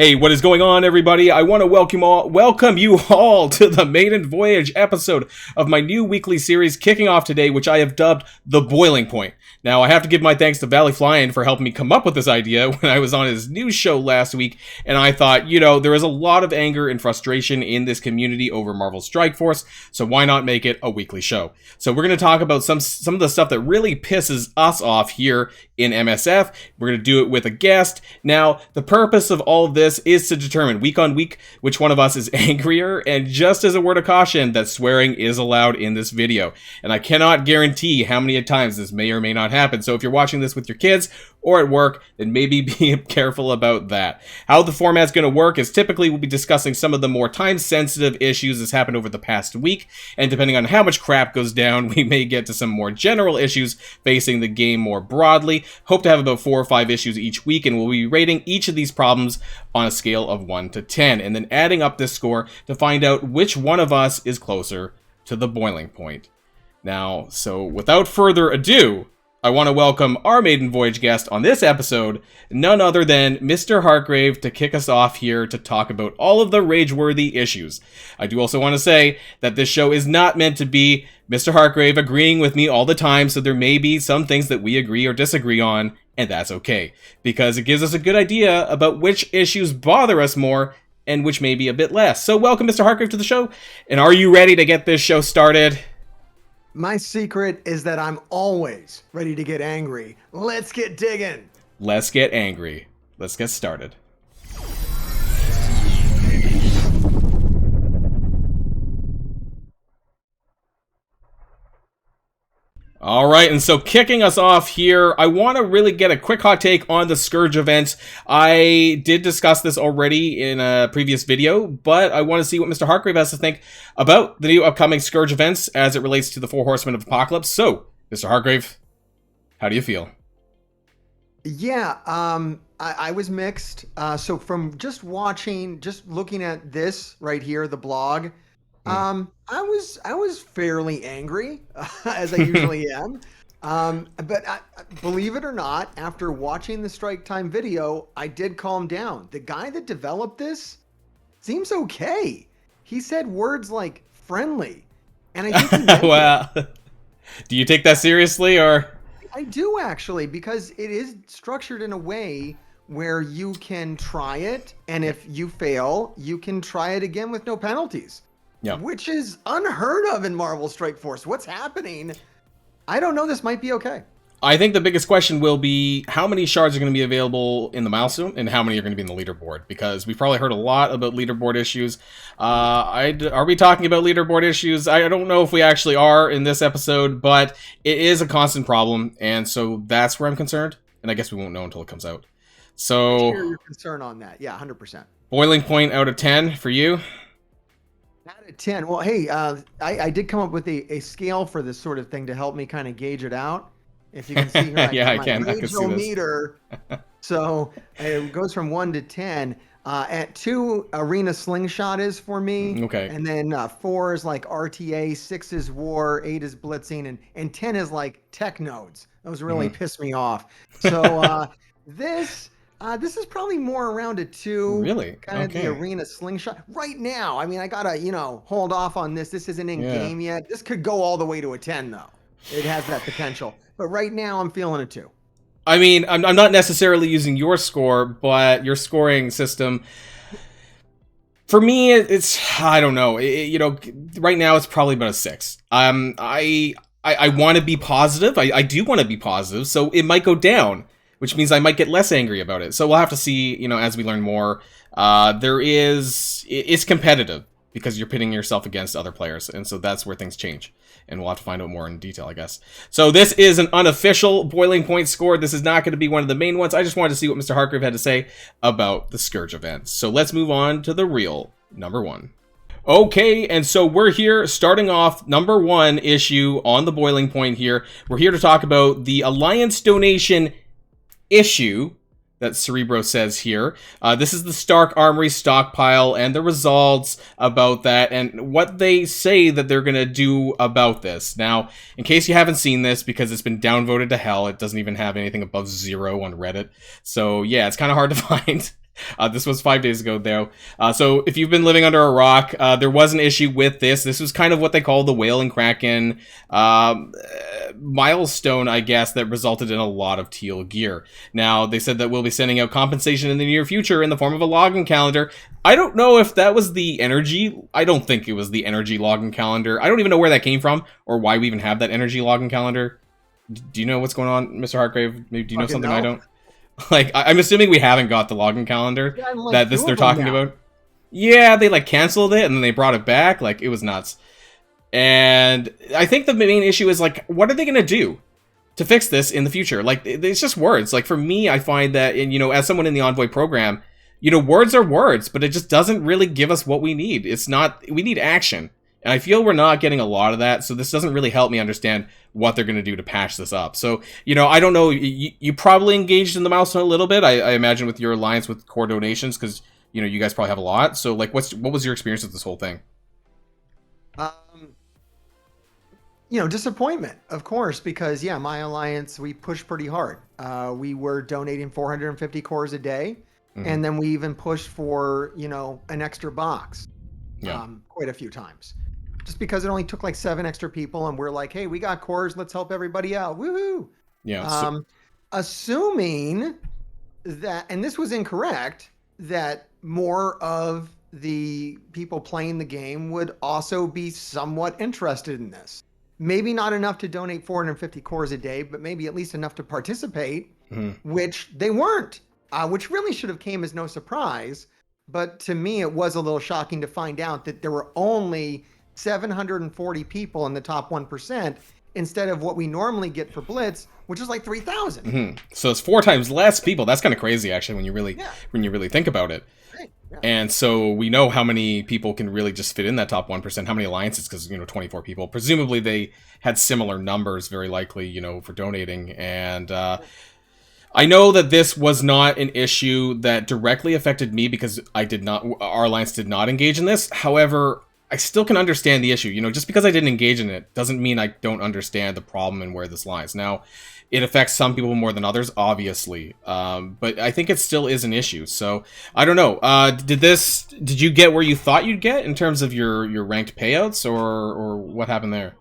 Hey, what is going on, everybody? I want to welcome you all to the Maiden Voyage episode of my new weekly series kicking off today, which I have dubbed The Boiling Point. Now, I have to give my thanks to Valleyflyin for helping me come up with this idea when I was on his news show last week, and I thought, there is a lot of anger and frustration in this community over Marvel Strike Force, so why not make it a weekly show? So we're going to talk about some of the stuff that really pisses us off here in MSF. We're going to do it with a guest. Now, the purpose of all of this is to determine week on week which one of us is angrier, and just as a word of caution, that swearing is allowed in this video. And I cannot guarantee how many times this may or may not happen, so if you're watching this with your kids or at work, then maybe be careful about that. How the format's going to work is typically we'll be discussing some of the more time-sensitive issues that's happened over the past week, and depending on how much crap goes down, we may get to some more general issues facing the game more broadly. Hope to have about 4 or 5 issues each week, and we'll be rating each of these problems on a scale of 1 to 10, and then adding up this score to find out which one of us is closer to the boiling point. Now, so without further ado, I want to welcome our Maiden Voyage guest on this episode, none other than Mr. Hartgrave, to kick us off here to talk about all of the rage-worthy issues. I do also want to say that this show is not meant to be Mr. Hartgrave agreeing with me all the time, so there may be some things that we agree or disagree on, and that's okay, because it gives us a good idea about which issues bother us more and which may be a bit less. So welcome, Mr. Hartgrave, to the show, and are you ready to get this show started? My secret is that I'm always ready to get angry. Let's get digging. Let's get angry. Let's get started. Alright, and so kicking us off here, I want to really get a quick hot take on the Scourge events. I did discuss this already in a previous video, but I want to see what Mr. Hartgrave has to think about the new upcoming Scourge events as it relates to the 4 Horsemen of Apocalypse. So, Mr. Hartgrave, how do you feel? Yeah, I was mixed. So from just looking at this right here, the blog, I was fairly angry, as I usually am. But believe it or not, after watching the Strike Time video, I did calm down. The guy that developed this seems okay. He said words like friendly, and I think he meant well, do you take that seriously, or? I do actually, because it is structured in a way where you can try it, and if you fail, you can try it again with no penalties. Yeah. Which is unheard of in Marvel Strike Force. What's happening? I don't know. This might be okay. I think the biggest question will be how many shards are going to be available in the milestone and how many are going to be in the leaderboard, because we've probably heard a lot about leaderboard issues. Are we talking about leaderboard issues? I don't know if we actually are in this episode, but it is a constant problem, and so that's where I'm concerned, and I guess we won't know until it comes out. So, your concern on that. Yeah, 100%. Boiling point out of 10 for you? Out of 10. Well, hey, I did come up with a scale for this sort of thing to help me kind of gauge it out. If you can see here, yeah, I can see this. Meter. So it goes from 1 to 10. At 2, Arena Slingshot is for me. Okay. And then 4 is like RTA, 6 is War, 8 is Blitzing, and 10 is like Tech Nodes. Those really piss me off. So this is probably more around a 2. Really? Kind of the Arena Slingshot. Right now, I mean, I gotta, hold off on this. This isn't in game yet. This could go all the way to a 10, though. It has that potential. But right now, I'm feeling a 2. I mean, I'm not necessarily using your score, but your scoring system. For me, it's, I don't know. Right now, it's probably about a 6. I want to be positive. I do want to be positive, so it might go down, which means I might get less angry about it. So we'll have to see, as we learn more. It's competitive because you're pitting yourself against other players, and so that's where things change. And we'll have to find out more in detail, I guess. So this is an unofficial boiling point score. This is not going to be one of the main ones. I just wanted to see what Mr. Hartgrave had to say about the Scourge events. So let's move on to the real number 1. Okay, and so we're here starting off number 1 issue on the boiling point here. We're here to talk about the Alliance donation issue that Cerebro says here. This is the Stark Armory stockpile and the results about that and what they say that they're going to do about this. Now, in case you haven't seen this, because it's been downvoted to hell, it doesn't even have anything above 0 on Reddit. So yeah, it's kind of hard to find. This was 5 days ago, though. So if you've been living under a rock, there was an issue with this. This was kind of what they call the Whale and Kraken milestone, I guess, that resulted in a lot of teal gear. Now, they said that we'll be sending out compensation in the near future in the form of a login calendar. I don't know if that was the energy. I don't think it was the energy login calendar. I don't even know where that came from or why we even have that energy login calendar. Do you know what's going on, Mr. Hartgrave? Maybe do you know something I don't? Like, I'm assuming we haven't got the login calendar that they're talking about. Yeah, they like canceled it and then they brought it back. Like, it was nuts. And I think the main issue is like, what are they gonna do to fix this in the future? Like, it's just words. Like, for me, I find that, and as someone in the Envoy program, words are words, but it just doesn't really give us what we need. It's not. We need action. And I feel we're not getting a lot of that, so this doesn't really help me understand what they're going to do to patch this up. So, I don't know. You probably engaged in the milestone a little bit, I imagine, with your alliance with core donations, because, you guys probably have a lot. So, like, what was your experience with this whole thing? Disappointment, of course, because, my alliance, we pushed pretty hard. We were donating 450 cores a day, and then we even pushed for, an extra box quite a few times. Just because it only took like 7 extra people, and we're like, hey, we got cores, let's help everybody out. Woohoo! Yeah. Assuming that, and this was incorrect, that more of the people playing the game would also be somewhat interested in this. Maybe not enough to donate 450 cores a day, but maybe at least enough to participate, which they weren't, which really should have came as no surprise. But to me, it was a little shocking to find out that there were only 740 people in the top 1% instead of what we normally get for Blitz, which is like 3,000. So it's 4 times less people. That's kind of crazy, actually, when you really think about it. Right. Yeah. And so we know how many people can really just fit in that top 1%. How many alliances? Because 24 people. Presumably they had similar numbers, very likely, for donating. And I know that this was not an issue that directly affected me because our alliance did not engage in this. However, I still can understand the issue. Just because I didn't engage in it doesn't mean I don't understand the problem and where this lies. Now, it affects some people more than others, obviously, but I think it still is an issue. So I don't know. Did you get where you thought you'd get in terms of your ranked payouts, or what happened there?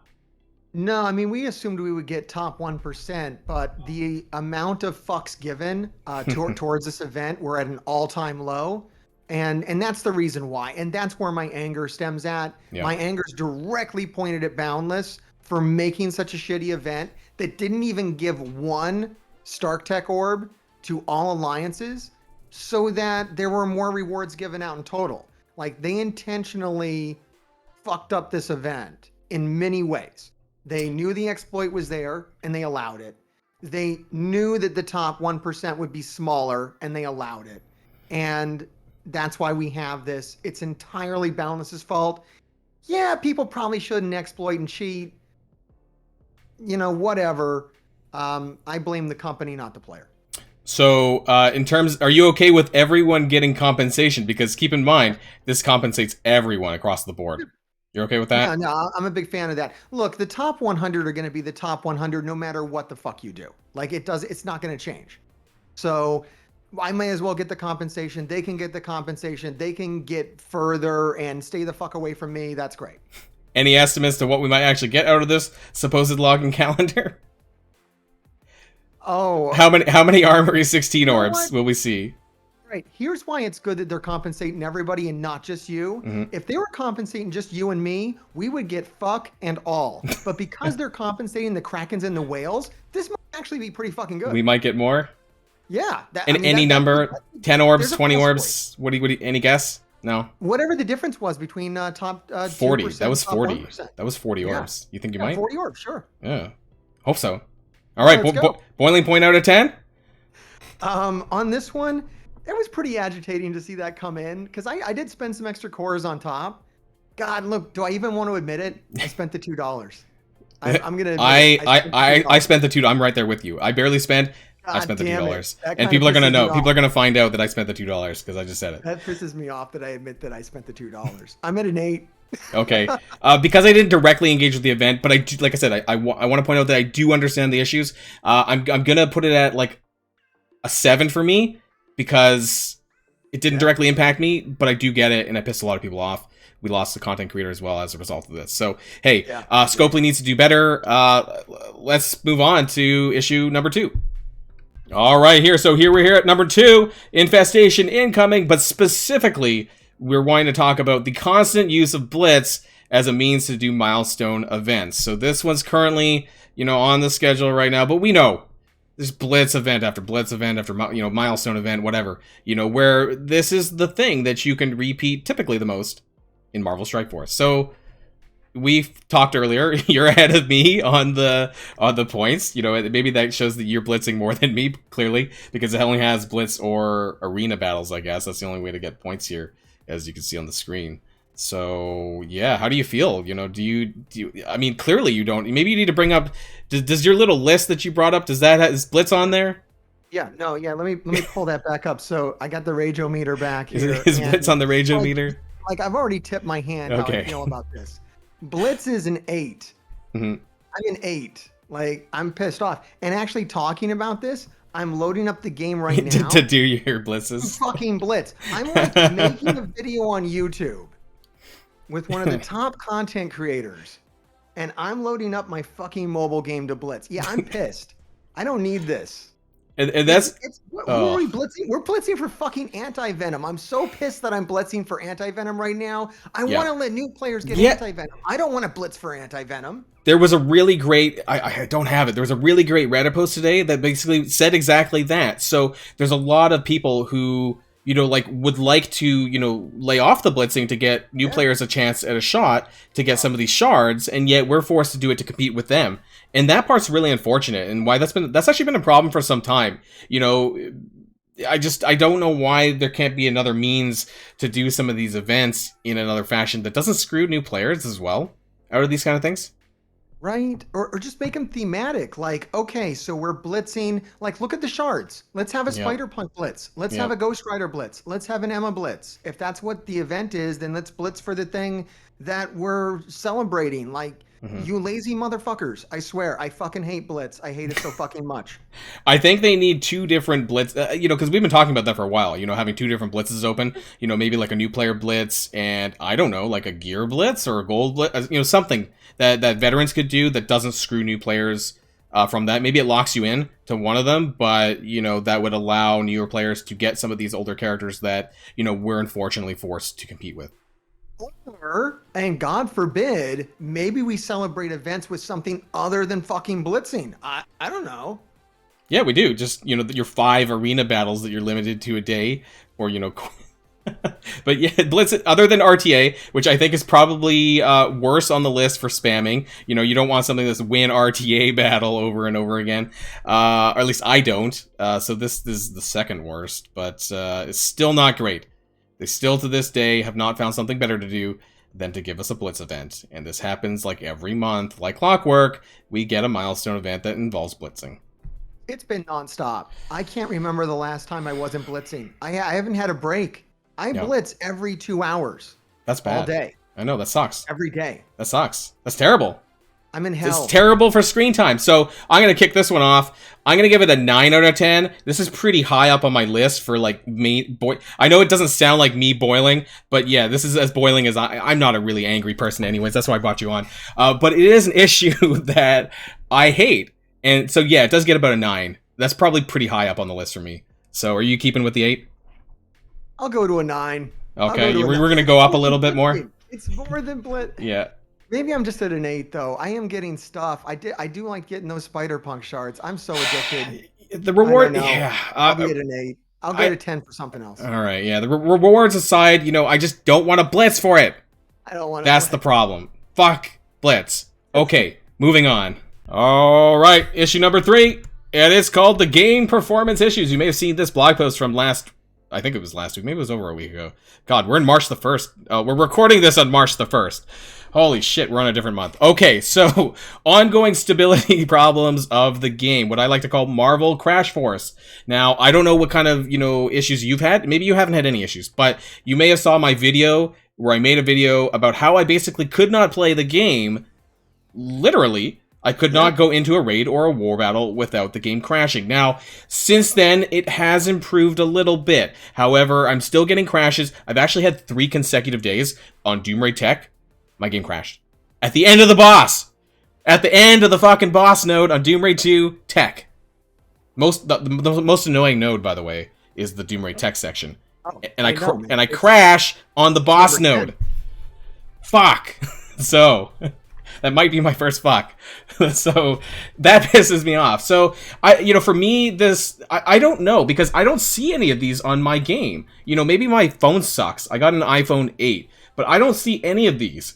No, I mean, we assumed we would get top 1%, but the amount of fucks given towards this event were at an all-time low. And that's the reason why. And that's where my anger stems at. Yeah. My anger is directly pointed at Boundless for making such a shitty event that didn't even give one Stark Tech orb to all alliances so that there were more rewards given out in total. Like, they intentionally fucked up this event in many ways. They knew the exploit was there and they allowed it. They knew that the top 1% would be smaller and they allowed it. And that's why we have this. It's entirely Boundless's fault. Yeah, people probably shouldn't exploit and cheat. Whatever. I blame the company, not the player. So, are you okay with everyone getting compensation? Because keep in mind, this compensates everyone across the board. You're okay with that? Yeah, no, I'm a big fan of that. Look, the top 100 are going to be the top 100 no matter what the fuck you do. Like, it's not going to change. So I may as well get the compensation. They can get the compensation. They can get further and stay the fuck away from me. That's great. Any estimates to what we might actually get out of this supposed login calendar? Oh. How many Armory 16 orbs will we see? Right. Here's why it's good that they're compensating everybody and not just you. If they were compensating just you and me, we would get fuck and all. But because they're compensating the Krakens and the whales, this might actually be pretty fucking good. We might get more? Yeah. Any number? 10 orbs, 20 orbs? What do you, any guess? No. Whatever the difference was between top 40. That was 40. 1%. That was 40 orbs. You think you might? 40 orbs, sure. Yeah. Hope so. All right. Boiling point out of 10? On this one, it was pretty agitating to see that come in because I did spend some extra cores on top. God, look, do I even want to admit it? I spent the $2. I'm gonna. I spent the $2. I'm right there with you. I barely spent. I spent the $2, and people are gonna know. People are gonna find out that I spent the $2 because I just said it. That pisses me off that I admit that I spent the $2. I'm at an 8. Okay, because I didn't directly engage with the event, but I do, like I said, I want to point out that I do understand the issues. I'm gonna put it at like a 7 for me because It didn't directly impact me, but I do get it, and I pissed a lot of people off. We lost the content creator as well as a result of this. So, hey, Scopely needs to do better. Let's move on to issue number 2. All right, so we're here at number 2, Infestation incoming, but specifically, we're wanting to talk about the constant use of Blitz as a means to do milestone events. So this one's currently, on the schedule right now, but we know there's Blitz event after Blitz event after, milestone event, whatever, where this is the thing that you can repeat typically the most in Marvel Strike Force. So we've talked earlier, you're ahead of me on the points. Maybe that shows that you're blitzing more than me, clearly, because it only has blitz or arena battles, I guess. That's the only way to get points here, as you can see on the screen. So, yeah, how do you feel? Do you I mean, clearly you don't. Maybe you need to bring up, does your little list that you brought up, is blitz on there? Yeah, no, yeah, let me pull that back up. So I got the Rageometer back here. Is blitz on the Rageometer? Like, I've already tipped my hand how I feel about this. Blitz is an 8. I'm an 8. Like, I'm pissed off. And actually talking about this, I'm loading up the game right now. to do your blitzes. Fucking Blitz. I'm like making a video on YouTube with one of the top content creators. And I'm loading up my fucking mobile game to Blitz. Yeah, I'm pissed. I don't need this. And that's who are we blitzing? We're blitzing for fucking anti-venom. I'm so pissed that I'm blitzing for anti-venom right now. I want to let new players get anti-venom. I don't want to blitz for anti-venom. There was a really great, I don't have it. There was a really great Reddit post today that basically said exactly that. So there's a lot of people who, would like to, lay off the blitzing to get new players a chance at a shot to get some of these shards, and yet we're forced to do it to compete with them. And that part's really unfortunate, and why that's actually been a problem for some time. I don't know why there can't be another means to do some of these events in another fashion that doesn't screw new players as well out of these kind of things. Right? Or just make them thematic. Like, okay, so we're blitzing. Like, look at the shards. Let's have a Spider-Punk blitz. Let's have a Ghost Rider blitz. Let's have an Emma blitz. If that's what the event is, then let's blitz for the thing that we're celebrating. Like, you lazy motherfuckers. I swear, I fucking hate Blitz. I hate it so fucking much. I think they need 2 different blitz, because we've been talking about that for a while, having 2 different blitzes open, maybe like a new player blitz and, I don't know, like a gear blitz or a gold blitz, something that veterans could do that doesn't screw new players from that. Maybe it locks you in to one of them, but, that would allow newer players to get some of these older characters that, we're unfortunately forced to compete with. Or, and God forbid, maybe we celebrate events with something other than fucking blitzing. I don't know. Yeah, we do. Just, your 5 arena battles that you're limited to a day, or, but yeah, blitz other than RTA, which I think is probably worse on the list for spamming. You don't want something that's win RTA battle over and over again. Or at least I don't. So this is the second worst, but it's still not great. They still, to this day, have not found something better to do than to give us a Blitz event. And this happens like every month. Like clockwork, we get a milestone event that involves blitzing. It's been nonstop. I can't remember the last time I wasn't blitzing. I haven't had a break. I blitz every 2 hours. That's bad. All day. I know, that sucks. Every day. That sucks. That's terrible. I'm in hell. It's terrible for screen time. So I'm going to kick this one off. I'm going to give it a 9 out of 10. This is pretty high up on my list for like me. I know it doesn't sound like me boiling, but yeah, this is as boiling as I'm not a really angry person anyways. That's why I brought you on. But it is an issue that I hate. And so yeah, it does get about a 9. That's probably pretty high up on the list for me. So are you keeping with the 8? I'll go to a 9. Okay, we're going to go up a little bit more. It's more than Blitz. Yeah. Maybe I'm just at an 8 though. I am getting stuff. I do like getting those Spider-Punk shards. I'm so addicted. The reward, I'll be at an 8. I'll get a 10 for something else. All right, yeah. The rewards aside, I just don't want to blitz for it. I don't want to. That's the problem. Fuck Blitz. Okay, moving on. All right, issue number 3. It is called The Game Performance Issues. You may have seen this blog post from I think it was last week. Maybe it was over a week ago. God, we're in March the 1st. We're recording this on March the 1st. Holy shit, we're on a different month. Okay, so ongoing stability problems of the game, what I like to call Marvel Crash Force. Now, I don't know what kind of, issues you've had. Maybe you haven't had any issues, but you may have saw my video where I made a video about how I basically could not play the game, literally, I could not go into a raid or a war battle without the game crashing. Now, since then, it has improved a little bit. However, I'm still getting crashes. I've actually had 3 consecutive days on Doom Raid Tech. My game crashed. At the end of the boss! At the end of the fucking boss node on Doom Raid 2 Tech. The most annoying node, by the way, is the Doom Raid Tech section. Oh, and I crash on the boss node. Fuck. So... that might be my first fuck. So that pisses me off. So for me, I don't know, because I don't see any of these on my game. Maybe my phone sucks. I got an iPhone 8, but I don't see any of these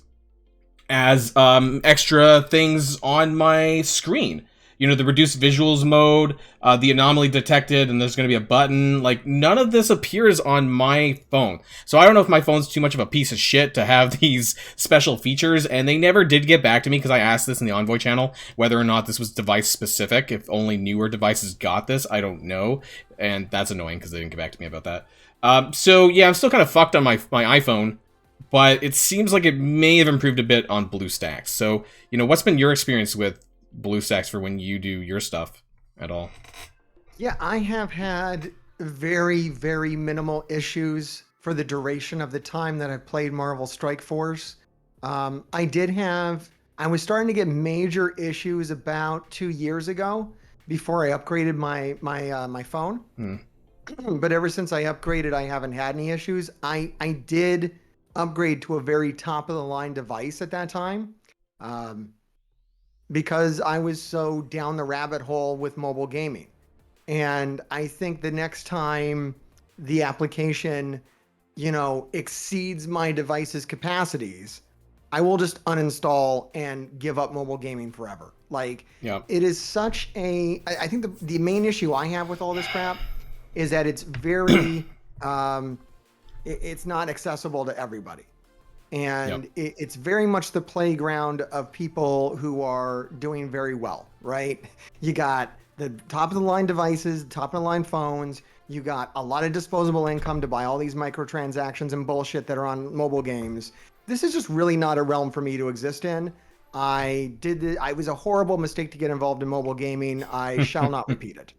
as extra things on my screen. The reduced visuals mode, the anomaly detected, and there's going to be a button. Like, none of this appears on my phone. So I don't know if my phone's too much of a piece of shit to have these special features, and they never did get back to me, because I asked this in the Envoy channel, whether or not this was device specific. If only newer devices got this, I don't know. And that's annoying, because they didn't get back to me about that. So yeah, I'm still kind of fucked on my iPhone, but it seems like it may have improved a bit on BlueStacks. So, what's been your experience with BlueStacks for when you do your stuff at all? Yeah, I have had very, very minimal issues for the duration of the time that I've played Marvel Strike Force. I was starting to get major issues about 2 years ago before I upgraded my phone. But ever since I upgraded, I haven't had any issues. I did upgrade to a very top of the line device at that time. Because I was so down the rabbit hole with mobile gaming. And I think the next time the application, exceeds my device's capacities, I will just uninstall and give up mobile gaming forever. Like, It is such I think the main issue I have with all this crap is that it's very, it's not accessible to everybody. And it's very much the playground of people who are doing very well, right? You got the top of the line devices, top of the line phones. You got a lot of disposable income to buy all these microtransactions and bullshit that are on mobile games. This is just really not a realm for me to exist in. I was a horrible mistake to get involved in mobile gaming. I shall not repeat it.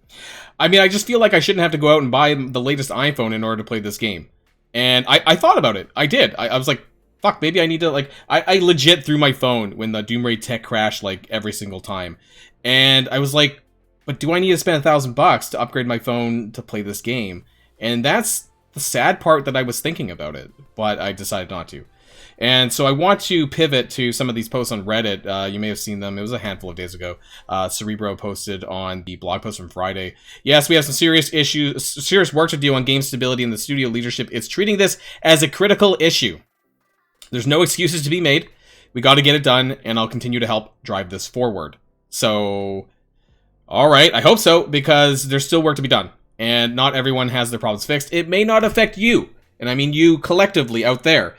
I mean, I just feel like I shouldn't have to go out and buy the latest iPhone in order to play this game. And I thought about it. I did. I was like, fuck, maybe I need to, I legit threw my phone when the Doom Raid Tech crashed, every single time. And I was like, but do I need to spend $1,000 to upgrade my phone to play this game? And that's the sad part that I was thinking about it, but I decided not to. And so I want to pivot to some of these posts on Reddit. You may have seen them. It was a handful of days ago. Cerebro posted on the blog post from Friday. Yes, we have some serious work to do on game stability, and the studio leadership is treating this as a critical issue. There's no excuses to be made. We got to get it done, and I'll continue to help drive this forward. So, all right, I hope so, because there's still work to be done, and not everyone has their problems fixed. It may not affect you, and I mean you collectively out there,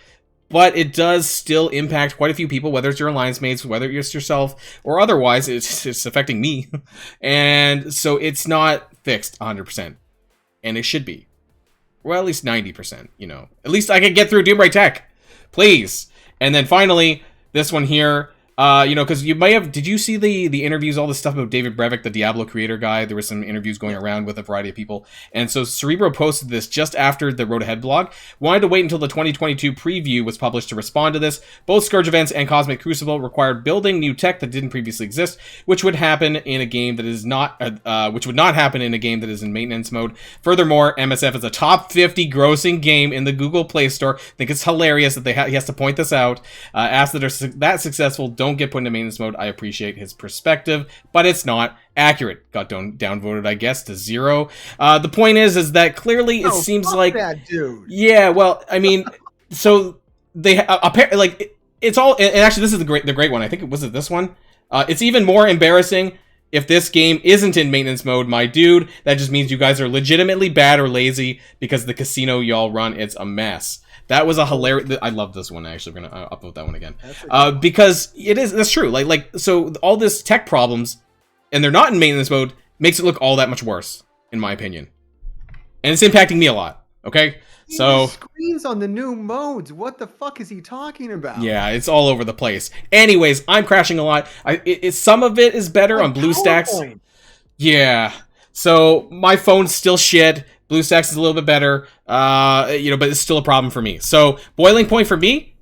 but it does still impact quite a few people, whether it's your alliance mates, whether it's yourself, or otherwise. It's affecting me, and so it's not fixed 100%, and it should be. Well, at least 90%, At least I can get through Doom Raid Tech. Please. And then finally, this one here, because you may have, did you see the interviews, all this stuff about David Brevik, the Diablo creator guy? There were some interviews going around with a variety of people. And so Cerebro posted this just after the Road Ahead blog. Wanted to wait until the 2022 preview was published to respond to this. Both Scourge events and Cosmic Crucible required building new tech that didn't previously exist, which would happen in a game that is not, which would not happen in a game that is in maintenance mode. Furthermore, MSF is a top 50 grossing game in the Google Play Store. I think it's hilarious that he has to point this out. Asks that are that successful don't get put into maintenance mode. I appreciate his perspective, but it's not accurate. Got downvoted, I guess, to 0. The point is that clearly it seems like that dude. Yeah, well, I mean, so they apparently it's all. And actually, this is the great one. I think was it this one. It's even more embarrassing if this game isn't in maintenance mode, my dude. That just means you guys are legitimately bad or lazy because the casino y'all run, it's a mess. That was a hilarious. I love this one. Actually, we're gonna upload that one again because that's true. So all this tech problems, and they're not in maintenance mode, makes it look all that much worse, in my opinion. And it's impacting me a lot. Okay, The so screens on the new modes. What the fuck is he talking about? yeah, it's all over the place. Anyways, I'm crashing a lot. Some of it is better Like on BlueStacks. PowerPoint. Yeah. So my phone's still shit. BlueStacks is a little bit better. But it's still a problem for me. So boiling point for me,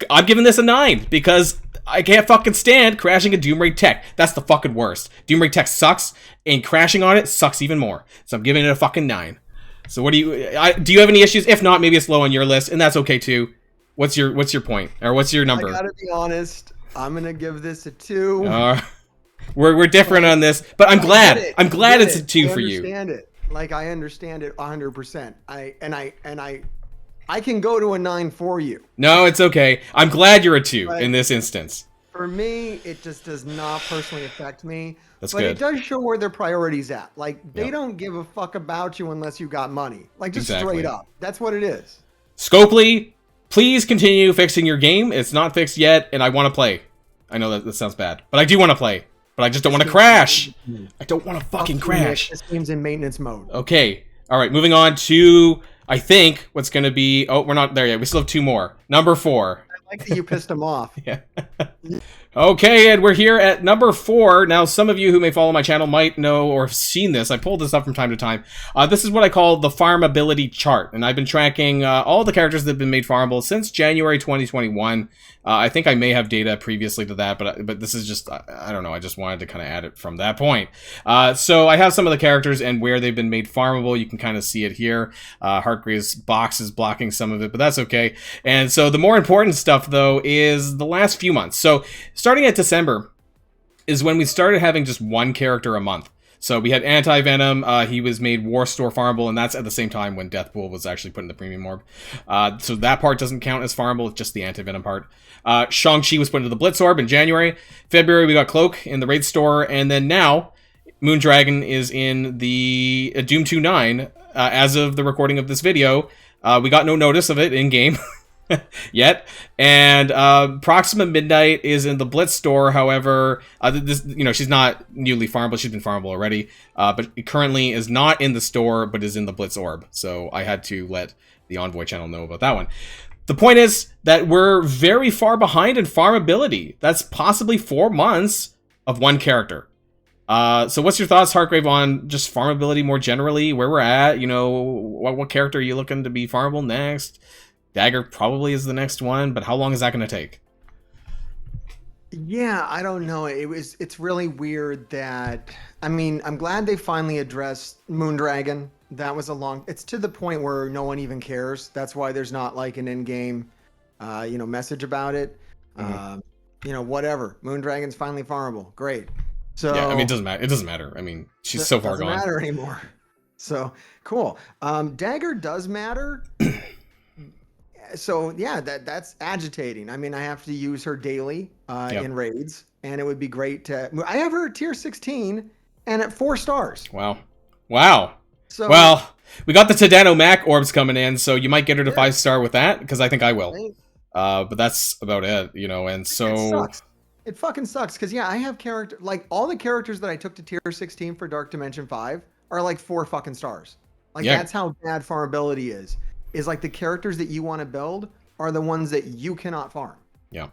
I'm giving this a 9 because I can't fucking stand crashing a Doomray Tech. That's the fucking worst. Doomray Tech sucks, and crashing on it sucks even more. So I'm giving it a fucking 9. So what do you have any issues? If not, maybe it's low on your list, and that's okay too. What's your point, or what's your number? I gotta be honest. I'm gonna give this a 2. We're different on this, but I'm glad. I'm glad it's a 2 for you. I understand it. Like I understand it 100%. I can go to a 9 for you. No, it's okay. I'm glad you're a 2 in this instance. For me, it just does not personally affect me. That's but good. It does show where their priorities at. Like they don't give a fuck about you unless you got money. Like just straight up. That's what it is. Scopely, please continue fixing your game. It's not fixed yet, and I want to play. I know that sounds bad, but I do want to play. But I just don't want to crash. I don't want to fucking crash. This game's in maintenance mode. Okay. All right. Moving on to, I think, what's going to be... Oh, we're not there yet. We still have 2 more. Number 4. I like that you pissed him off. Yeah. Okay, and we're here at number 4. Now, some of you who may follow my channel might know or have seen this. I pulled this up from time to time. This is what I call the Farmability Chart, and I've been tracking all the characters that have been made farmable since January 2021. I think I may have data previously to that, but this is just, I don't know, I just wanted to kind of add it from that point. So I have some of the characters and where they've been made farmable. You can kind of see it here. Hartgrave's box is blocking some of it, but that's okay. And so the more important stuff, though, is the last few months. So starting at December is when we started having just 1 character a month. So we had Anti-Venom, he was made War Store farmable, and that's at the same time when Deathpool was actually put in the premium orb. So that part doesn't count as farmable, it's just the Anti-Venom part. Shang-Chi was put into the Blitz Orb in January. February, we got Cloak in the Raid Store, and then now, Moondragon is in the Doom 2.9. As of the recording of this video, we got no notice of it in-game. Yet, and Proxima Midnight is in the Blitz Store. However, she's not newly farmable. She's been farmable already, but it currently is not in the store, but is in the Blitz Orb. So I had to let the Envoy channel know about that one. The point is that we're very far behind in farmability. That's possibly 4 months of 1 character. So what's your thoughts, Hartgrave, on just farmability more generally? Where we're at? What character are you looking to be farmable next? Dagger probably is the next one, but how long is that going to take? Yeah, I don't know. It's really weird that, I mean, I'm glad they finally addressed Moondragon. That was it's to the point where no one even cares. That's why there's not like an in-game, message about it. Whatever. Moondragon's finally farmable. Great. So yeah, I mean, it doesn't matter. It doesn't matter. I mean, she's so far gone. Doesn't matter anymore. So cool. Dagger does matter. So yeah, that's agitating. I mean, I have to use her daily in raids, and it would be great to. I have her at tier 16 and at 4 stars. Wow. So well, we got the Tadano Mac orbs coming in, so you might get her to 5-star with that, because I think I will. But that's about it, and so it sucks. It fucking sucks because I have all the characters that I took to tier 16 for Dark Dimension 5 are like 4 fucking stars. Like that's how bad farmability is. Is like the characters that you want to build are the ones that you cannot farm. Yeah.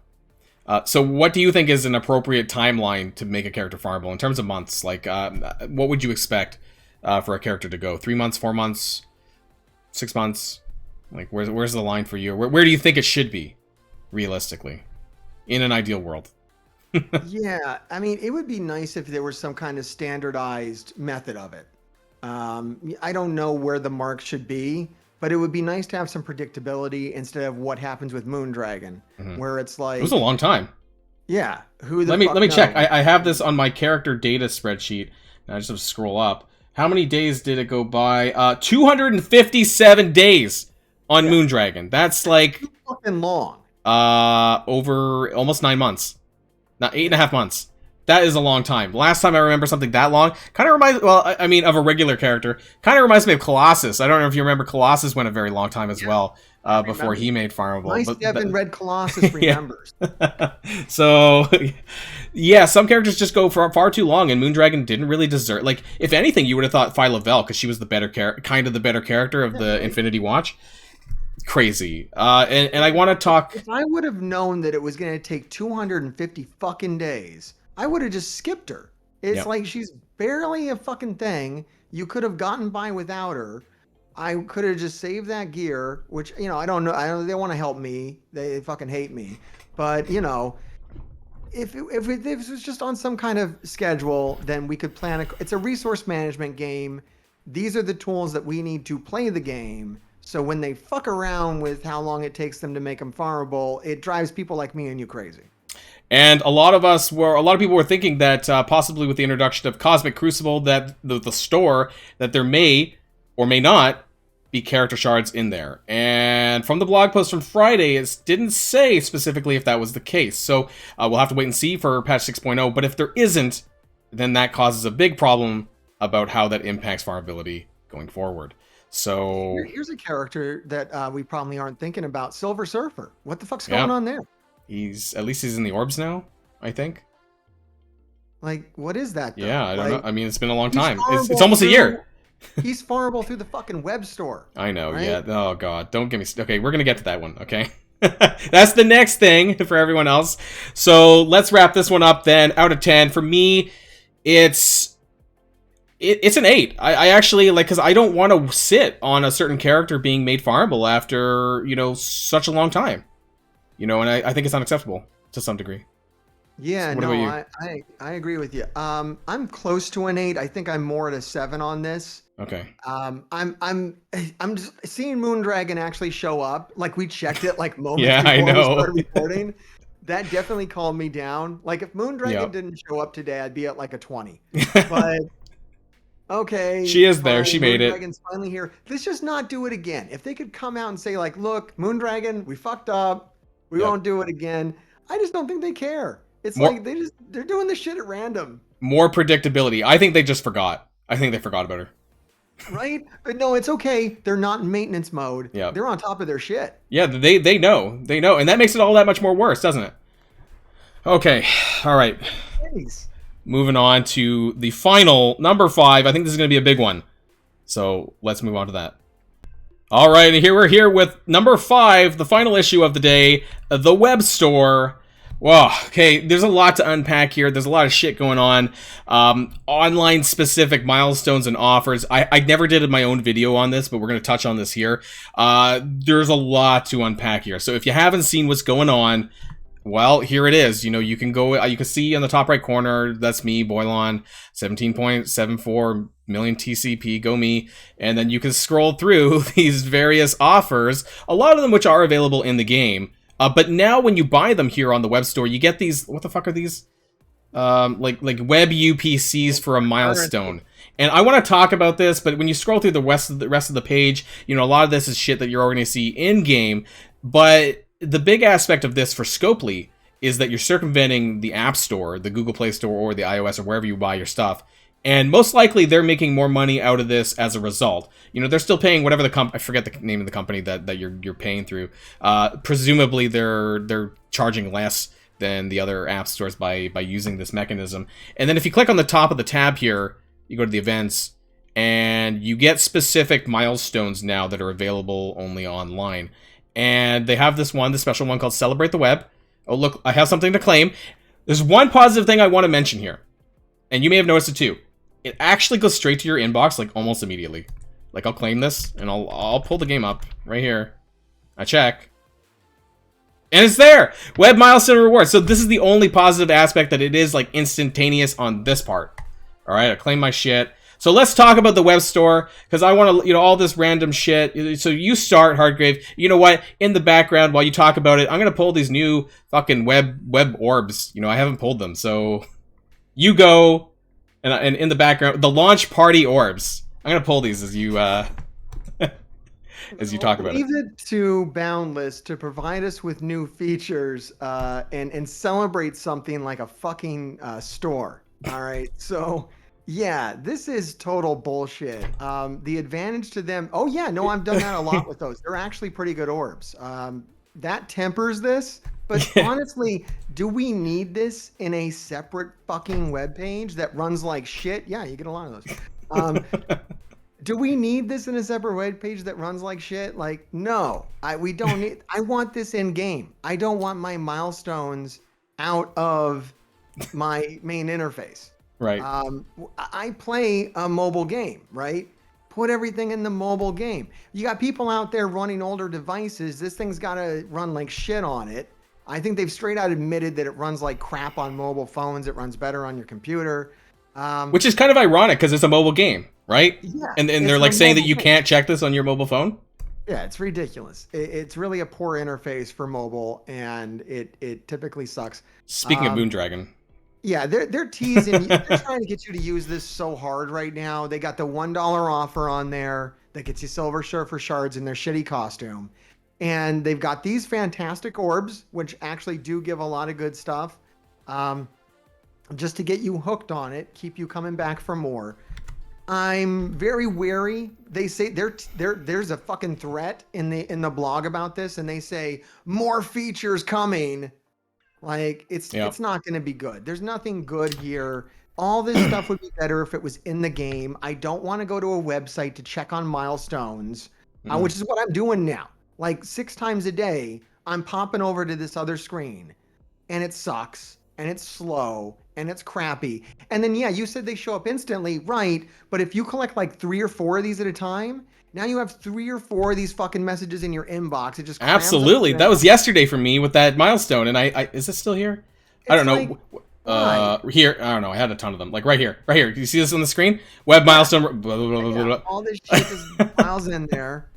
So what do you think is an appropriate timeline to make a character farmable in terms of months? Like, what would you expect for a character to go? 3 months, 4 months, 6 months? Like, where's the line for you? Where do you think it should be, realistically, in an ideal world? Yeah, I mean, it would be nice if there was some kind of standardized method of it. I don't know where the mark should be. But it would be nice to have some predictability instead of what happens with Moondragon, where it's like it was a long time. Yeah, let me check. I have this on my character data spreadsheet. And I just have to scroll up. How many days did it go by? 257 days on Moondragon. That's like fucking long. Over almost 9 months, not 8.5 months. That is a long time. Last time I remember something that long, kind of reminds, well, I mean, of a regular character, kind of reminds me of Colossus. I don't know if you remember, Colossus went a very long time as well, before he made farmable. My Seven Red Colossus remembers. So, yeah, some characters just go for far too long, and Moondragon didn't really deserve, like, if anything, you would have thought Phyla-Vell, because she was the better kind of the better character of the Infinity Watch. Crazy. And I want to talk... If I would have known that it was going to take 250 fucking days, I would have just skipped her. It's like she's barely a fucking thing. You could have gotten by without her. I could have just saved that gear, which, you know, I don't know. They want to help me. They fucking hate me. But, you know, if this was just on some kind of schedule, then we could plan. It's a resource management game. These are the tools that we need to play the game. So when they fuck around with how long it takes them to make them farmable, it drives people like me and you crazy. And a lot of people were thinking that possibly with the introduction of Cosmic Crucible, that the store, that there may or may not be character shards in there. And from the blog post from Friday, it didn't say specifically if that was the case. So we'll have to wait and see for patch 6.0. But if there isn't, then that causes a big problem about how that impacts farmability going forward. So here's a character that we probably aren't thinking about. Silver Surfer. What the fuck's going on there? At least he's in the orbs now, I think. Like, what is that though? Yeah, I don't know. I mean, it's been a long time. It's almost a year. He's farmable through the fucking web store. I know, right? Yeah. Oh, God. Don't get me... Okay, we're going to get to that one, okay? That's the next thing for everyone else. So let's wrap this one up then. Out of 10. For me, it's an 8. I actually, like, because I don't want to sit on a certain character being made farmable after, you know, such a long time. You know, and I think it's unacceptable to some degree. Yeah, so no, I agree with you. I'm close to an 8. I think I'm more at a 7 on this. Okay. I'm just seeing Moondragon actually show up. Like, we checked it like moments before we started recording. That definitely calmed me down. Like, if Moondragon didn't show up today, I'd be at like a 20. But okay, she is there. She made it. Moondragon's finally here. Let's just not do it again. If they could come out and say like, "Look, Moondragon, we fucked up. We won't do it again." I just don't think they care. It's like they're doing this shit at random. More predictability. I think they just forgot. I think they forgot about her. Right? But no, it's okay. They're not in maintenance mode. Yeah. They're on top of their shit. Yeah, they know. They know. And that makes it all that much more worse, doesn't it? Okay. All right. Thanks. Moving on to the final, number 5. I think this is going to be a big one. So let's move on to that. All right, and we're here with number 5, the final issue of the day, the web store. Whoa, okay, there's a lot to unpack here. There's a lot of shit going on. Online specific milestones and offers. I never did my own video on this, but we're going to touch on this here. There's a lot to unpack here. So if you haven't seen what's going on, well, here it is. You know, you can go, you can see on the top right corner, that's me, Boilon, 17.74 million TCP, go me. And then you can scroll through these various offers, a lot of them which are available in the game. But now when you buy them here on the web store, you get these, what the fuck are these? Like web UPCs for a milestone. And I want to talk about this, but when you scroll through the rest of the page, you know, a lot of this is shit that you're already going to see in game. But the big aspect of this for Scopely is that you're circumventing the App Store, the Google Play Store, or the iOS, or wherever you buy your stuff. And most likely they're making more money out of this as a result. You know, they're still paying whatever I forget the name of the company that you're paying through. Presumably they're charging less than the other app stores by using this mechanism. And then if you click on the top of the tab here, you go to the events, and you get specific milestones now that are available only online. And they have this one, the special one called Celebrate the Web. Oh, look, I have something to claim. There's one positive thing I want to mention here. And you may have noticed it too. It actually goes straight to your inbox, like, almost immediately. Like, I'll claim this, and I'll pull the game up right here. I check. And it's there! Web milestone reward. So this is the only positive aspect, that it is, like, instantaneous on this part. Alright, I claim my shit. So let's talk about the web store, because I want to, you know, all this random shit. So you start, Hartgrave. You know what? In the background, while you talk about it, I'm going to pull these new fucking web orbs. You know, I haven't pulled them, so you go, and in the background, the launch party orbs. I'm going to pull these as you, as you talk about it. Leave it to Boundless to provide us with new features and celebrate something like a fucking store. All right. So, yeah, this is total bullshit. The advantage to them. Oh, yeah. No, I've done that a lot with those. They're actually pretty good orbs. That tempers this. But honestly, do we need this in a separate fucking web page that runs like shit? Yeah, you get a lot of those. Do we need this in a separate web page that runs like shit? Like, no, we don't need. I want this in game. I don't want my milestones out of my main interface. Right. I play a mobile game, right? Put everything in the mobile game. You got people out there running older devices. This thing's got to run like shit on it. I think they've straight out admitted that it runs like crap on mobile phones. It runs better on your computer. Which is kind of ironic because it's a mobile game, right? Yeah, and they're like saying that you can't check this on your mobile phone? Yeah, it's ridiculous. It's really a poor interface for mobile, and it typically sucks. Speaking of Moondragon. Yeah, they're teasing. They're trying to get you to use this so hard right now. They got the $1 offer on there that gets you Silver Surfer shards in their shitty costume. And they've got these fantastic orbs, which actually do give a lot of good stuff. Just to get you hooked on it, keep you coming back for more. I'm very wary. They say there's a fucking threat in the blog about this, and they say more features coming. Like it's not going to be good. There's nothing good here. All this stuff would be better if it was in the game. I don't want to go to a website to check on milestones, which is what I'm doing now. Like 6 times a day, I'm popping over to this other screen, and it sucks, and it's slow, and it's crappy. And then, yeah, you said they show up instantly, right? But if you collect like 3 or 4 of these at a time, now you have 3 or 4 of these fucking messages in your inbox. It just absolutely. That was yesterday for me with that milestone. And I is it still here? I don't know. Like, here, I don't know. I had a ton of them. Like right here. Do you see this on the screen? Web milestone. Blah, blah, blah, blah, blah. All this shit just piles in there.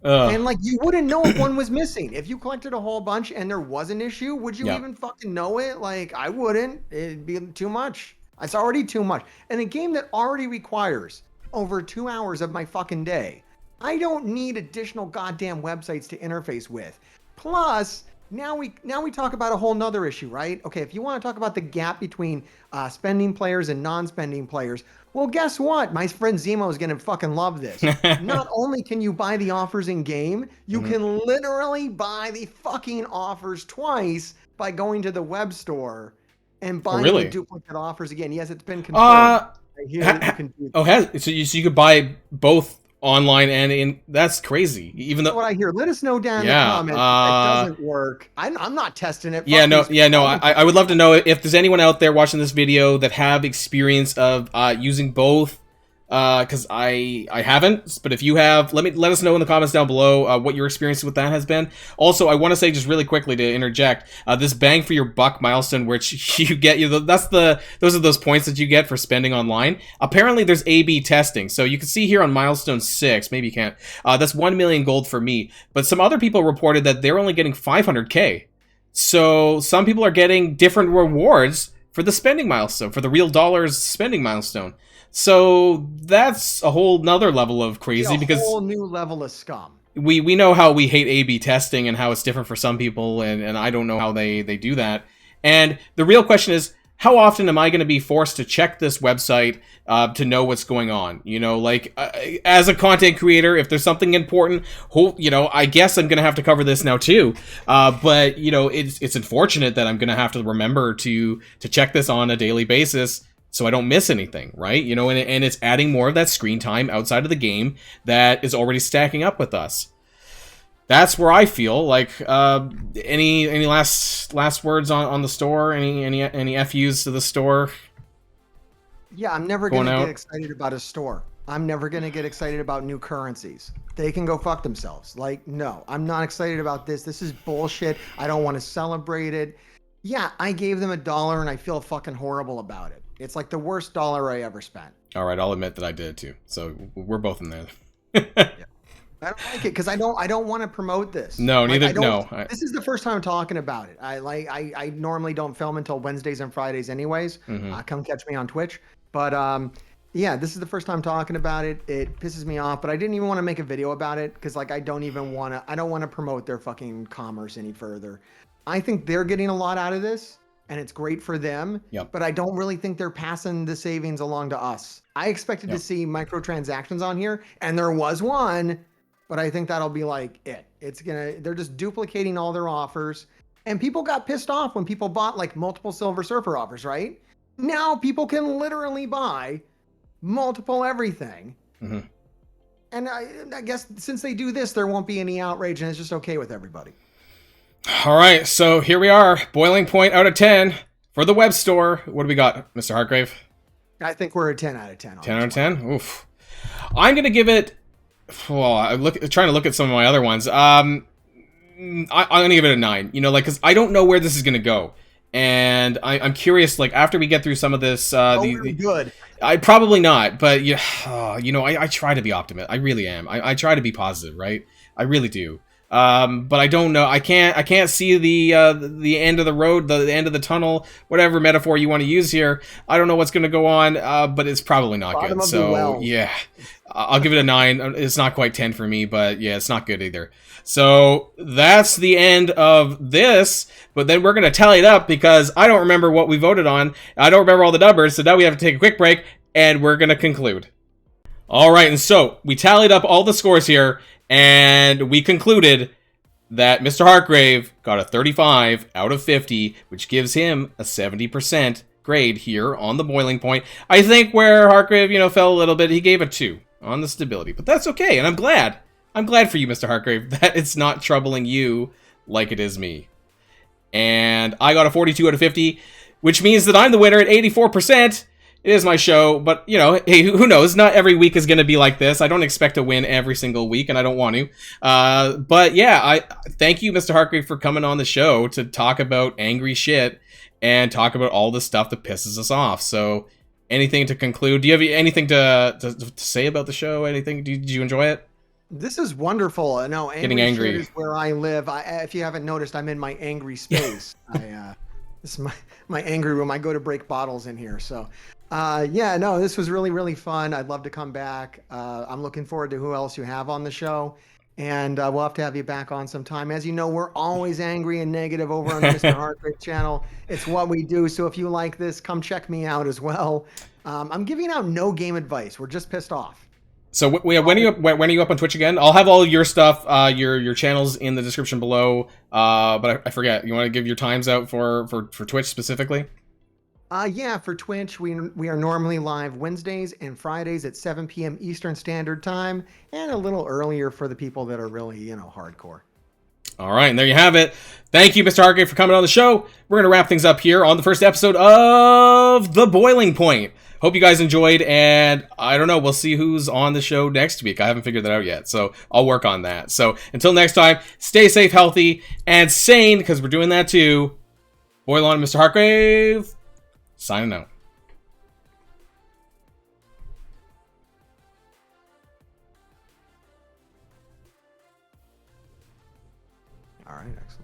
And like you wouldn't know if one was missing. If you collected a whole bunch and there was an issue, would you even fucking know it? Like I wouldn't. It'd be too much. It's already too much. And a game that already requires over 2 hours of my fucking day. I don't need additional goddamn websites to interface with. Plus, now we talk about a whole nother issue, right? Okay, if you want to talk about the gap between spending players and non-spending players, well, guess what? My friend Zemo is going to fucking love this. Not only can you buy the offers in game, you can literally buy the fucking offers twice by going to the web store and buying the duplicate offers again. Yes, it's been confirmed. You can do that. So you could buy both online and in. That's crazy. Even though what I hear, let us know down in the comments. It doesn't work. I'm not testing it. I would love to know if there's anyone out there watching this video that have experience of using both. Because I haven't, but if you have, let us know in the comments down below what your experience with that has been. Also, I want to say just really quickly to interject, this bang for your buck milestone, which you get, those are those points that you get for spending online. Apparently, there's A/B testing, so you can see here on milestone 6, maybe you can't. That's 1 million gold for me, but some other people reported that they're only getting 500k. So some people are getting different rewards for the spending milestone, for the real dollars spending milestone. So that's a whole nother level of crazy because a whole new level of scum. We know how we hate A/B testing and how it's different for some people, and I don't know how they do that. And the real question is, how often am I going to be forced to check this website to know what's going on? You know, like as a content creator, if there's something important, I guess I'm going to have to cover this now too. But it's unfortunate that I'm going to have to remember to check this on a daily basis, so I don't miss anything, right? And it's adding more of that screen time outside of the game that is already stacking up with us. That's where I feel like any last words on the store? Any FUs to the store? Yeah, I'm never going to get excited about a store. I'm never going to get excited about new currencies. They can go fuck themselves. Like, no, I'm not excited about this. This is bullshit. I don't want to celebrate it. Yeah, I gave them $1 and I feel fucking horrible about it. It's like the worst dollar I ever spent. All right, I'll admit that I did too. So we're both in there. Yeah. I don't like it because I don't want to promote this. No, neither. This is the first time I'm talking about it. I normally don't film until Wednesdays and Fridays, anyways. Come catch me on Twitch. But Yeah, this is the first time talking about it. It pisses me off, but I didn't even want to make a video about it because like I don't want to promote their fucking commerce any further. I think they're getting a lot out of this and it's great for them, Yep. but I don't really think they're passing the savings along to us. I expected to see microtransactions on here and there was one, but I think that'll be like it. They're just duplicating all their offers and people got pissed off when people bought like multiple Silver Surfer offers, right? Now people can literally buy multiple everything. Mm-hmm. And I guess since they do this, there won't be any outrage and it's just okay with everybody. All right, so here we are. Boiling point out of 10 for the web store. What do we got, Mr. Hartgrave? I think we're a 10 out of 10. 10 out of 10? Oof. I'm going to give it... Well, I'm trying to look at some of my other ones. I'm going to give it a 9. You know, like, because I don't know where this is going to go. And I'm curious, like, after we get through some of this... good. I probably not, but you know, I try to be optimistic. I really am. I try to be positive, right? I really do. But I don't know. I can't see the end of the road, the end of the tunnel, whatever metaphor you want to use here. I don't know what's going to go on, but it's probably not Bottom good. of the well. Yeah, I'll give it a 9. It's not quite 10 for me, but yeah, it's not good either. So that's the end of this, but then we're going to tally it up because I don't remember what we voted on. I don't remember all the numbers, so now we have to take a quick break, and we're going to conclude. All right, and so we tallied up all the scores here, and we concluded that Mr. Hartgrave got a 35 out of 50, which gives him a 70% grade here on the boiling point. I think where Hartgrave, you know, fell a little bit, he gave a 2 on the stability, but that's okay, and I'm glad. I'm glad for you, Mr. Hartgrave, that it's not troubling you like it is me. And I got a 42 out of 50, which means that I'm the winner at 84%. It is my show, but, you know, hey, who knows? Not every week is going to be like this. I don't expect to win every single week, and I don't want to. But, yeah, I thank you, Mr. Hartgrave, for coming on the show to talk about angry shit and talk about all the stuff that pisses us off. So, anything to conclude? Do you have anything to say about the show? Anything? Did you enjoy it? This is wonderful. No, Getting angry shit is where I live. If you haven't noticed, I'm in my angry space. This is my angry room. I go to break bottles in here. So, yeah, no, this was really, really fun. I'd love to come back. I'm looking forward to who else you have on the show. And we'll have to have you back on sometime. As you know, we're always angry and negative over on the Mr. Hartgrave channel. It's what we do. So if you like this, come check me out as well. I'm giving out no game advice. We're just pissed off. So when are you up on Twitch again? I'll have all your stuff, your channels in the description below. But I forget. You want to give your times out for Twitch specifically? Yeah, for Twitch, we are normally live Wednesdays and Fridays at 7 p.m. Eastern Standard Time, and a little earlier for the people that are really, you know, hardcore. All right, and there you have it. Thank you, Mr. Hartgrave, for coming on the show. We're going to wrap things up here on the first episode of The Boiling Point. Hope you guys enjoyed, and I don't know, we'll see who's on the show next week. I haven't figured that out yet, so I'll work on that. So until next time, stay safe, healthy, and sane, because we're doing that too. Boilon and Mr. Hartgrave, signing out.